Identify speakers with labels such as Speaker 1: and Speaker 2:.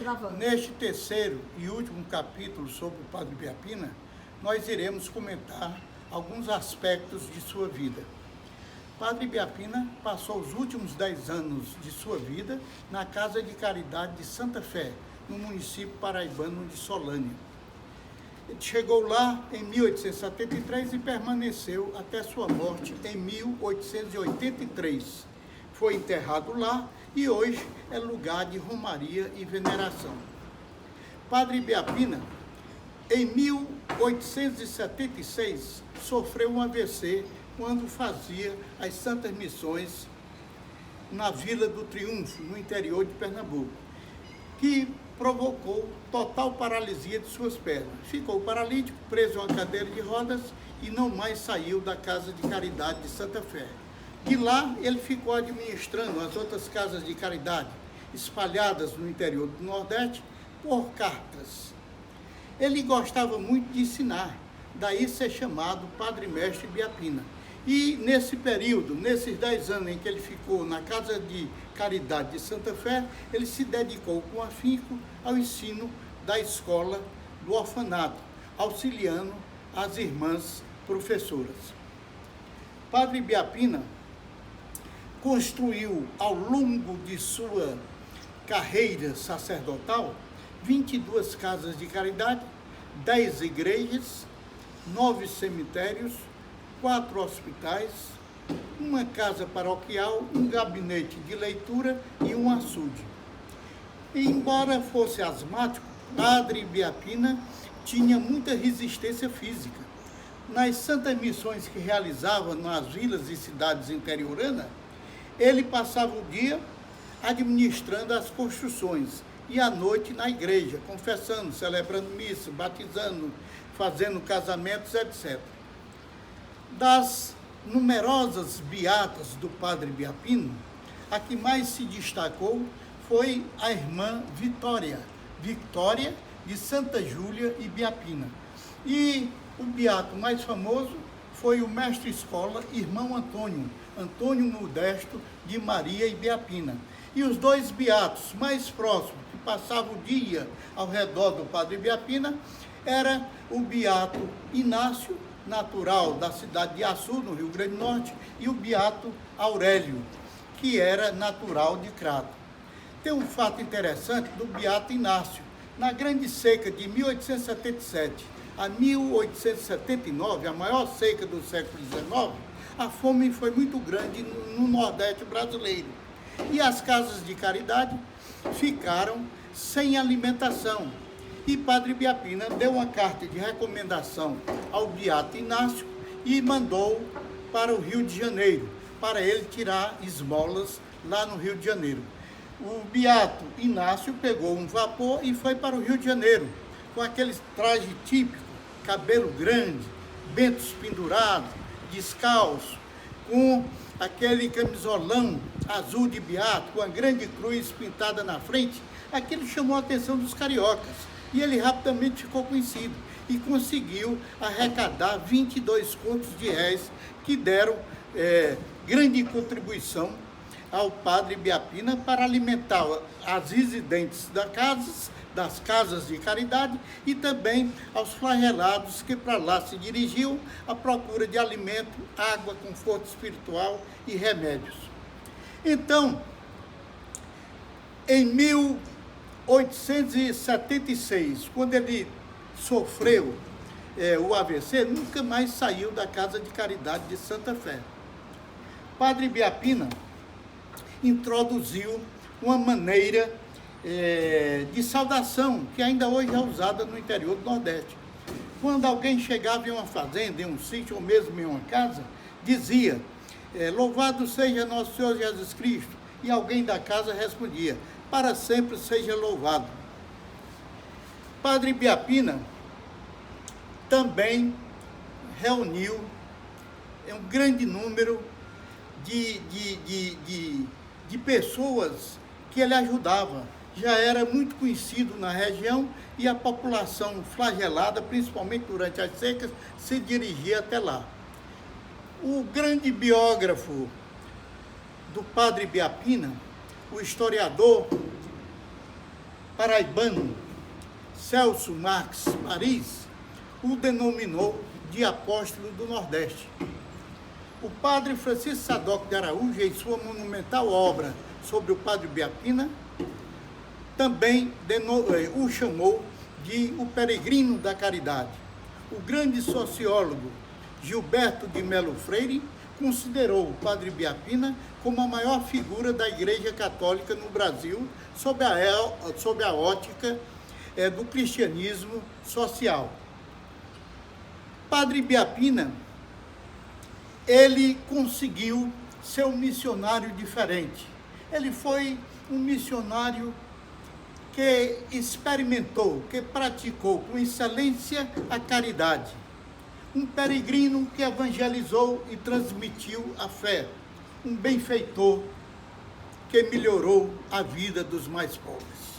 Speaker 1: Gravando.
Speaker 2: Neste terceiro e último capítulo sobre o Padre Biapina, nós iremos comentar alguns aspectos de sua vida. Padre Biapina passou os últimos 10 anos de sua vida na Casa de Caridade de Santa Fé, no município paraibano de Solânia. Ele chegou lá em 1873 e permaneceu até sua morte em 1883. Foi enterrado lá e hoje é lugar de romaria e veneração. Padre Biapina, em 1876, sofreu um AVC quando fazia as Santas Missões na Vila do Triunfo, no interior de Pernambuco, que provocou total paralisia de suas pernas. Ficou paralítico, preso a uma cadeira de rodas e não mais saiu da Casa de Caridade de Santa Fé. De lá, ele ficou administrando as outras casas de caridade, espalhadas no interior do Nordeste, por cartas. Ele gostava muito de ensinar, daí ser chamado Padre Mestre Biapina. E nesse período, nesses 10 anos em que ele ficou na Casa de Caridade de Santa Fé, ele se dedicou com afinco ao ensino da escola do orfanato, auxiliando as irmãs professoras. Padre Biapina construiu, ao longo de sua carreira sacerdotal, 22 casas de caridade, 10 igrejas, 9 cemitérios, 4 hospitais, uma casa paroquial, um gabinete de leitura e um açude. E, embora fosse asmático, Padre Biapina tinha muita resistência física. Nas santas missões que realizava nas vilas e cidades interioranas, ele passava o dia administrando as construções e à noite na igreja, confessando, celebrando missa, batizando, fazendo casamentos, etc. Das numerosas beatas do Padre Biapina, a que mais se destacou foi a irmã Vitória de Santa Júlia e Biapina. E o beato mais famoso foi o mestre-escola irmão Antônio Modesto de Maria e Biapina. E os dois beatos mais próximos, que passavam o dia ao redor do Padre Biapina, era o beato Inácio, natural da cidade de Açu, no Rio Grande do Norte, e o beato Aurélio, que era natural de Crato. Tem um fato interessante do beato Inácio. Na grande seca de 1877 a 1879, a maior seca do século XIX, a fome foi muito grande no Nordeste brasileiro. E as casas de caridade ficaram sem alimentação. E Padre Biapina deu uma carta de recomendação ao beato Inácio e mandou para o Rio de Janeiro, para ele tirar esmolas lá no Rio de Janeiro. O beato Inácio pegou um vapor e foi para o Rio de Janeiro, com aquele traje típico, cabelo grande, bentos pendurados, descalço, com aquele camisolão azul de beato, com a grande cruz pintada na frente. Aquilo chamou a atenção dos cariocas. E ele rapidamente ficou conhecido e conseguiu arrecadar 22 contos de réis, que deram grande contribuição ao Padre Biapina para alimentar as residentes das casas de caridade e também aos flagelados que para lá se dirigiam à procura de alimento, água, conforto espiritual e remédios. Então, em 1876, quando ele sofreu o AVC, nunca mais saiu da Casa de Caridade de Santa Fé. Padre Biapina introduziu uma maneira de saudação que ainda hoje é usada no interior do Nordeste. Quando alguém chegava em uma fazenda, em um sítio ou mesmo em uma casa, dizia: louvado seja nosso Senhor Jesus Cristo, e alguém da casa respondia: para sempre seja louvado. Padre Biapina também reuniu um grande número de pessoas que ele ajudava. Já era muito conhecido na região e a população flagelada, principalmente durante as secas, se dirigia até lá. O grande biógrafo do Padre Biapina, o historiador paraibano Celso Marques Paris o denominou de apóstolo do Nordeste. O padre Francisco Sadoc de Araújo, em sua monumental obra sobre o padre Biapina, também o chamou de o peregrino da caridade. O grande sociólogo Gilberto de Melo Freire considerou o padre Biapina como a maior figura da Igreja Católica no Brasil sob a ótica do cristianismo social. Padre Biapina, ele conseguiu ser um missionário diferente. Ele foi um missionário que experimentou, que praticou com excelência a caridade. Um peregrino que evangelizou e transmitiu a fé. Um benfeitor que melhorou a vida dos mais pobres.